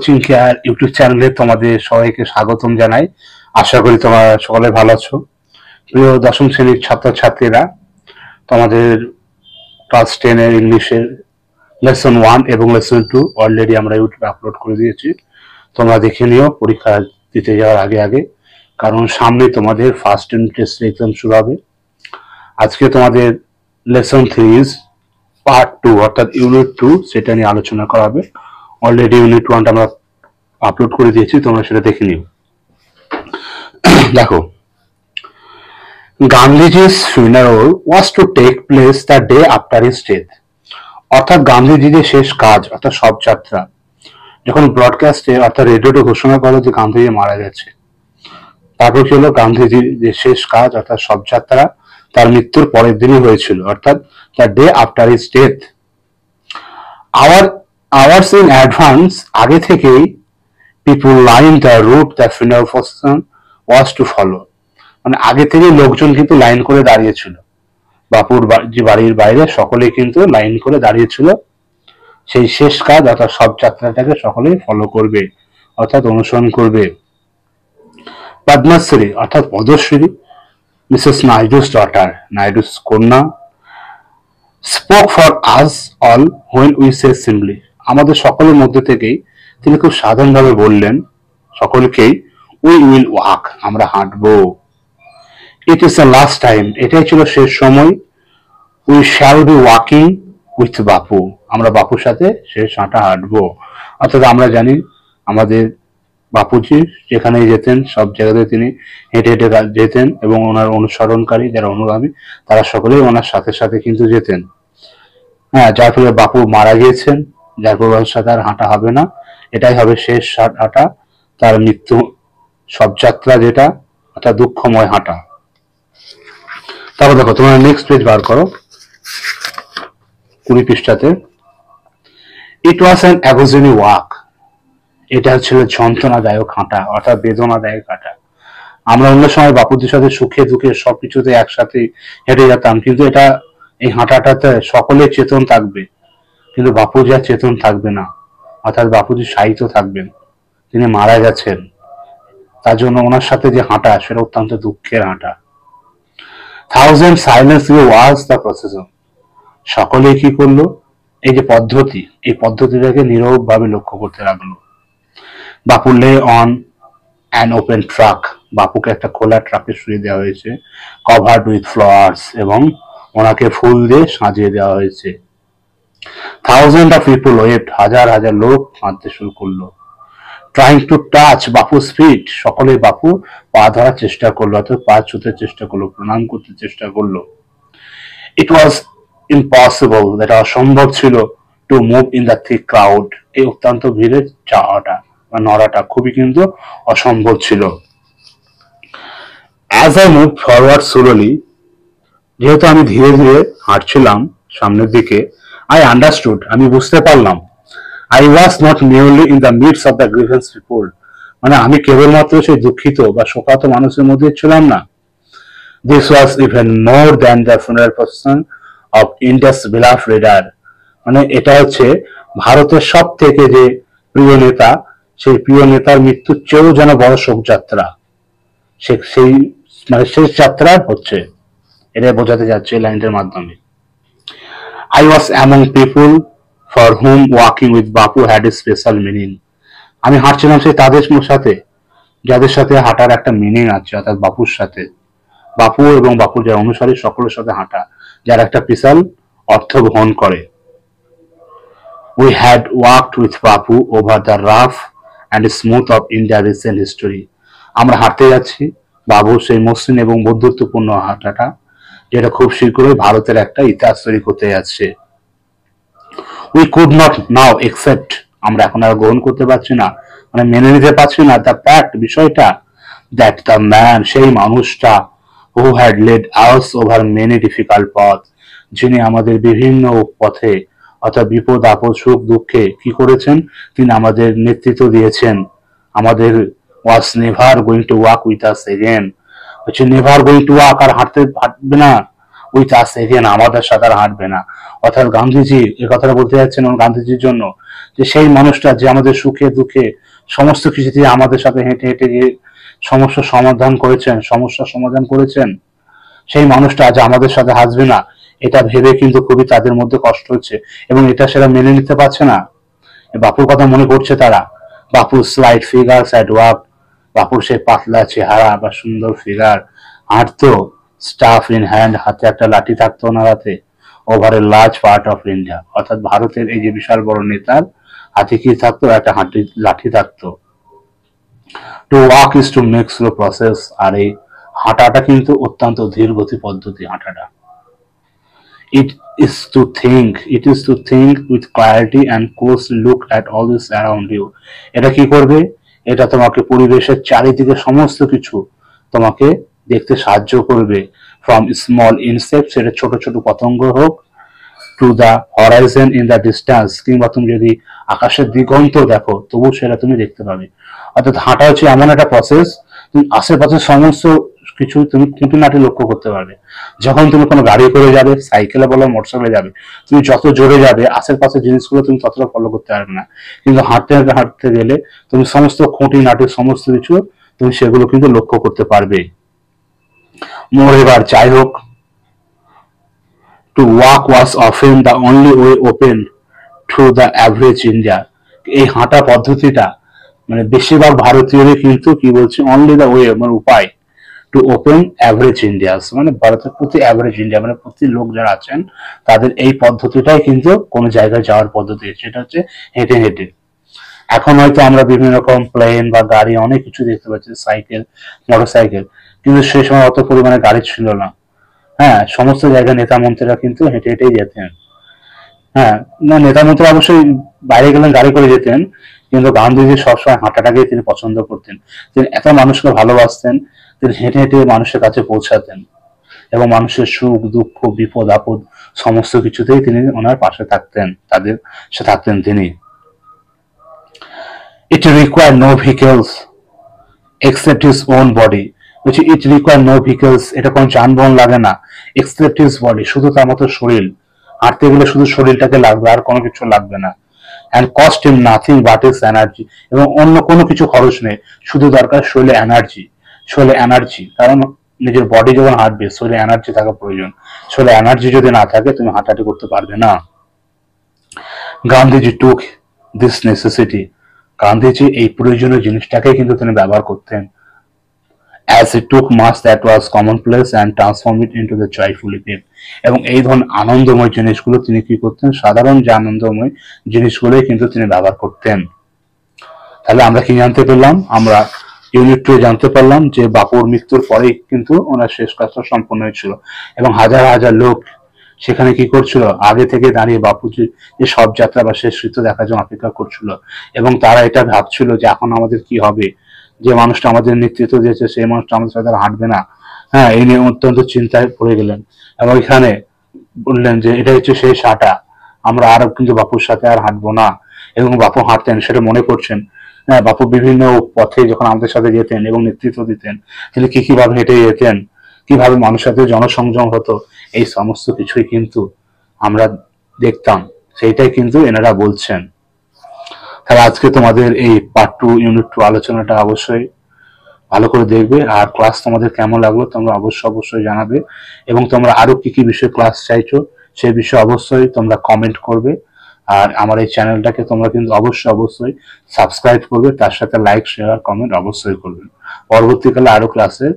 Coaching care YouTube চ্যানেলে তোমাদের সবাইকে স্বাগতম জানাই। আশা করি তোমরা সকলে ভালো আছো। প্রিয় দশম শ্রেণীর ছাত্রছাত্রীরা, তোমাদের ক্লাস 10 এর ইংলিশের লেসন 1 এবং লেসন 2 অলরেডি আমরা ইউটিউবে আপলোড করে দিয়েছি। তোমরা দেখে নিও পরীক্ষা দিতে যাওয়ার আগে আগে, কারণ সামনে তোমাদের ফার্স্ট ইউনিট টেস্ট এক্সাম শুরু হবে। আজকে তোমাদের লেসন 3 পার্ট 2 অর্থাৎ ইউনিট 2 সেটা নিয়ে আলোচনা করা হবে। অলরেডি ইউনিট 1 আমরা আপলোড করে দিয়েছি, তোমরা সেটা দেখে নিও। দেখো, গান্ধীজির funeral was to take place the day after his death। অর্থাৎ গান্ধীজির যে শেষ কাজ অর্থাৎ শবযাত্রা যখন ব্রডকাস্টে অর্থাৎ রেডিওতে ঘোষণা করলো যে গান্ধীজি মারা গেছে, তারপর কি হলো, গান্ধীজির যে শেষ কাজ অর্থাৎ শবযাত্রা তার মৃত্যুর পরের দিনই হয়েছিল, অর্থাৎ the day after his death. Hours in advance, আগে থেকেই people line the route the funeral procession was to follow। মানে আগে থেকে লোকজন কিন্তু লাইন করে দাঁড়িয়েছিল, বাপুর যে বাড়ির বাইরে সকলেই কিন্তু লাইন করে দাঁড়িয়েছিল সেই শেষ কাজ অর্থাৎ শবযাত্রাটাকে সকলেই ফলো করবে অর্থাৎ অনুসরণ করবে। পদ্মশ্রী অর্থাৎ পদ্মশ্রী, মিসেস নাইডুস ডটার, নাইডুস কন্যা, spoke for us all when we say simply, আমাদের সকলের মধ্যে থেকেই তিনি খুব সাধারণভাবে বললেন সকলকেই, উই উইল ওয়াক, আমরা হাঁটবো। It is the last time, এটাই ছিল শেষ সময়। We shall be walking with Bapu, আমরা বাপুর সাথে শেষ হাঁটবো। অর্থাৎ আমরা জানি আমাদের বাপুজি যেখানে যেতেন সব জায়গাতে তিনি হেঁটে হেঁটে যেতেন এবং ওনার অনুসরণকারী যারা অনুগামী তারা সকলেই ওনার সাথে সাথে কিন্তু যেতেন। হ্যাঁ, যার ফলে বাপু মারা গিয়েছেন, যার ফলে ওনার সাথে আর হাঁটা হবে না, এটাই হবে শেষ হাঁটা, তার মৃত্যু শবযাত্রা যেটা অর্থাৎ দুঃখময় হাঁটা। তারপর দেখো, তোমরা নেক্সট পেজ বার করো 20 পৃষ্ঠাতে। ইট ওয়াজ অ্যান অ্যাগোজনি ওয়াক, এটা ছিল যন্ত্রণাদায়ক হাঁটা অর্থাৎ বেদনাদায়ক হাঁটা। আমরা অন্য সময় বাপুদের সাথে সুখে দুঃখে সবকিছুতে একসাথে হেঁটে যেতাম, কিন্তু এটা এই হাঁটাটাতে সকলে চেতন থাকবে, কিন্তু বাপুজি আর চেতন থাকবে না, অর্থাৎ বাপুজি শায়িত থাকবেন, তিনি মারা গেছেন। তার জন্য ওনার সাথে যে হাঁটা সেটা অত্যন্ত দুঃখের হাঁটা। Thousand silence was the procession, সকলেই কি করলো, এই যে পদ্ধতি এই পদ্ধতিটাকে নীরব ভাবে লক্ষ্য করতে লাগলো। Bapu lay on an open truck, বাপুকে একটা খোলা ট্রাকে শুয়ে দেওয়া হয়েছে, কভার্ড উইথ ফ্লাওয়ার্স, এবং ওনাকে ফুল দিয়ে সাজিয়ে দেওয়া হয়েছে। থাউজেন্ড অফ পিপল ওয়েভড, হাজার হাজার লোক কাঁদতে শুরু করলো। Trying to touch Bapu's feet, সকলে বাপুর পা ধরার চেষ্টা করলো অর্থাৎ পা ছুঁতে চেষ্টা করলো, প্রণাম করতে চেষ্টা করলো। ইট ওয়াজ ইম্পসিবল, এটা অসম্ভব ছিল, to move in the thick crowd, এই অত্যন্ত ভিড়ে যাওয়াটা বা নড়াটা খুবই কিন্তু অসম্ভব ছিল। As I move forward slowly, যেহেতু আমি ধীরে ধীরে হাঁটছিলাম সামনের দিকে, আই আন্ডারস্টুড, আমি বুঝতে পারলাম, I was not merely in the midst of the grievance people, মানে আমি কেবলমাত্র সেই দুঃখিত বা শোকাহত মানুষের মধ্যে ছিলাম না। This was even more than the funeral procession of India's beloved leader, মানে এটা হচ্ছে ভারতের সব থেকে যে প্রিয় নেতা, সেই প্রিয় নেতার মৃত্যুর চেয়েও যেন বড় শোকযাত্রা, সেই মানে শেষ যাত্রা হচ্ছে, এটাই বোঝাতে যাচ্ছে এই লাইনটার মাধ্যমে। I was among people for whom walking with Bapu had a special meaning, আমি হাঁটছিলাম সেই তাদের সাথে যাদের সাথে হাঁটার একটা মিনিং আছে, অর্থাৎ বাপুর সাথে, বাপু এবং বাপুর যারা অনুসারী সকলের সাথে হাঁটা যার একটা বিশাল অর্থ বহন করে। We had walked with Bapu over the rough and smooth of India's recent history, আমরা হাঁটতে যাচ্ছি বাবু সেই মসৃণ এবং বন্ধুত্বপূর্ণ হাঁটাটা যেটা খুব শীঘ্রই ভারতের একটা ইতিহাস তৈরি করতে যাচ্ছে। We could not now accept, আমরা এখন আর গ্রহণ করতে পারছি না, মানে মেনে নিতে পারছি না, the fact, বিষয়টা, that the man, সেই মানুষটা, who had led us over many difficult paths, যিনি আমাদের বিভিন্ন পথে অর্থাৎ বিপদ আপদ সুখ দুঃখে কি করেছেন, তিনি আমাদের নেতৃত্ব দিয়েছেন, আমাদের was never going to walk with us again, হচ্ছে never going to walk, আর হাঁটবে না, উইথ আস এগেন, আমাদের সাথে আর হাঁটবে না। অর্থাৎ গান্ধীজি এ কথাটা বলতে যাচ্ছেন গান্ধীজির জন্য, যে সেই মানুষটা যে আমাদের সুখে দুঃখে সমস্ত কিছু দিয়ে আমাদের সাথে হেঁটে হেঁটে গিয়ে সমস্যার সমাধান করেছেন, সেই মানুষটা আজ আমাদের সাথে হাসবে না, এটা ভেবে কিন্তু খুবই তাদের মধ্যে কষ্ট হচ্ছে এবং এটা সেটা মেনে নিতে পারছে না। বাপুর কথা মনে করছে তারা, বাপুর স্লাইড ফিগার সাইড ওয়াক, বাপুর সেই পাতলা চেহারা বা সুন্দর ফিগার, হাঁটতো স্টাফ ইন হ্যান্ড, হাতে একটা লাঠি থাকতো ওনার হাতে, over a large part of India, অর্থাৎ ভারতের এই যে বিশাল বড় নেতার হাতে কি থাকতো, একটা লাঠি থাকতো। To walk is to make slow process, আর এই হাঁটাটা কিন্তু অত্যন্ত ধীর গতি পদ্ধতি হাঁটাটা। It is to think with clarity and closely look at all this around you. এটা কি করবে, এটা তোমাকে পরিবেশের চারিদিকে সমস্ত কিছু তোমাকে দেখতে সাহায্য করবে। ফ্রম স্মল ইনসেক্টস, এটা ছোট ছোট পতঙ্গ হোক, to the Horizon in the distance, কিংবা তুমি যদি আকাশের দিগন্ত দেখো তবু সেটা তুমি দেখতে পাবে। অর্থাৎ হাঁটা হচ্ছে এমন একটা প্রসেস, তুমি আশেপাশে সমস্ত কিছু তুমি খুঁটিনাটি লক্ষ্য করতে পারবে। যখন তুমি কোনো গাড়ি করে যাবে, সাইকেলে বলো মোটরসাইকেলে যাবে, তুমি যত জোরে যাবে আশেপাশে জিনিসগুলো তুমি ততটা ফলো করতে পারবে না, কিন্তু হাঁটতে হাঁটতে গেলে তুমি সমস্ত খুঁটিনাটি সমস্ত কিছু তুমি সেগুলো কিন্তু লক্ষ্য করতে পারবে। মোর এবার যাই হোক, to walk was often the only way open to the average India. এই হাঁটা পদ্ধতিটা মানে বেশিরভাগ ভারতীয়রই কিন্তু কি বলছে, অনলি দ্য ওয়ে মানে উপায়, টু ওপেন অ্যাভারেজ ইন্ডিয়াস, মানে ভারতের প্রতি অ্যাভারেজ ইন্ডিয়া মানে প্রতি লোক যারা আছেন তাদের এই পদ্ধতিটাই কিন্তু কোনো জায়গায় যাওয়ার পদ্ধতি, সেটা হচ্ছে হেঁটে হেঁটে। এখন হয়তো আমরা বিভিন্ন রকম প্লেন বা গাড়ি অনেক কিছু দেখতে পাচ্ছি, সাইকেল, মোটরসাইকেল, কিন্তু সেই সময় অত পরিমাণে গাড়ি ছিল না। হ্যাঁ, সমস্ত জায়গায় নেতা মন্ত্রীরা কিন্তু হেঁটে হেঁটেই যেতেন। হ্যাঁ, না নেতা মন্ত্রী অবশ্যই বাইরে গেলেন গাড়ি করে যেতেন, কিন্তু গান্ধীজি সবসময় হাঁটাটাকেই তিনি পছন্দ করতেন। তিনি এত মানুষকে ভালোবাসতেন, তিনি হেঁটে হেঁটে মানুষের কাছে পৌঁছাতেন এবং মানুষের সুখ দুঃখ বিপদ আপদ সমস্ত কিছুতেই তিনি ওনার পাশে থাকতেন, তাদের সাথে থাকতেন তিনি। It required no vehicles except his own body, বলছি it required no vehicles, এটা কোনো যানবাহন লাগে না, except his body, শুধু তার মতো শরীর, হাঁটতে গেলে শুধু শরীরটাকে লাগবে, আর কোনো কিছু লাগবে না। and cost him nothing but his energy, এবং অন্য কোনো কিছু খরচ নেই, শুধু দরকার শরীরে এনার্জি, কারণ নিজের বডি যখন হাঁটবে শরীরে এনার্জি থাকা প্রয়োজন, শরীরে এনার্জি যদি না থাকে তুমি হাঁটাহাঁটি করতে পারবে না। গান্ধীজি টুক দিস নেসেসিটি, গান্ধীজি এই প্রয়োজনীয় জিনিসটাকে কিন্তু তিনি ব্যবহার করতেন। as he took much that was commonplace and transformed it into the joyful effect, এবং এই ধরনের আনন্দময় জিনিসগুলো তিনি কি করতেন, সাধারণ যে আনন্দময় জিনিসগুলোই কিন্তু তিনি ব্যবহার করতেন। তাহলে আমরা কি জানতে পারলাম, আমরা ইউনিট 2 জানতে পারলাম যে বাপুর মৃত্যুর পরেই কিন্তু ওনার শেষ কাজটা সম্পন্ন হয়েছিল এবং হাজার হাজার লোক সেখানে কি করছিল, আগে থেকে দাঁড়িয়ে বাপুজির যে সব যাত্রা বা শেষকৃত্য দেখার জন্য অপেক্ষা করছিল এবং তারা এটা ভাবছিল যে এখন আমাদের কি হবে, যে মানুষটা আমাদের নেতৃত্ব দিয়েছে সেই মানুষটা আমাদের সাথে হাঁটবে না। হ্যাঁ, এই নিয়ে অত্যন্ত চিন্তায় পড়ে গেলেন এবং এখানে বললেন যে এটা হচ্ছে শেষ হাঁটা, আমরা আর কিন্তু বাপুর সাথে আর হাঁটবো না। এবং বাপু হাঁটতেন সেটা মনে করছেন। হ্যাঁ, বাপু বিভিন্ন পথে যখন আমাদের সাথে যেতেন এবং নেতৃত্ব দিতেন, তিনি কিভাবে হেঁটে যেতেন, কিভাবে মানুষের সাথে জনসংযোগ হতো, এই সমস্ত কিছুই কিন্তু আমরা দেখতাম, সেইটাই কিন্তু এনারা বলছেন। তাহলে আজকে তোমাদের এই পার্ট 2 ইউনিট 2 আলোচনাটা অবশ্যই ভালো করে দেখবে, আর ক্লাস তোমাদের কেমন লাগলো তোমরা অবশ্যই জানাবে, এবং তোমরা আরো কি কি বিষয়ে ক্লাস চাইছো সেই বিষয়ে অবশ্যই তোমরা কমেন্ট করবে। আর আমার এই চ্যানেলটাকে তোমরা কিন্তু অবশ্যই সাবস্ক্রাইব করবে, তার সাথে লাইক শেয়ার কমেন্ট অবশ্যই করবে। পরবর্তীকালে আরো ক্লাসে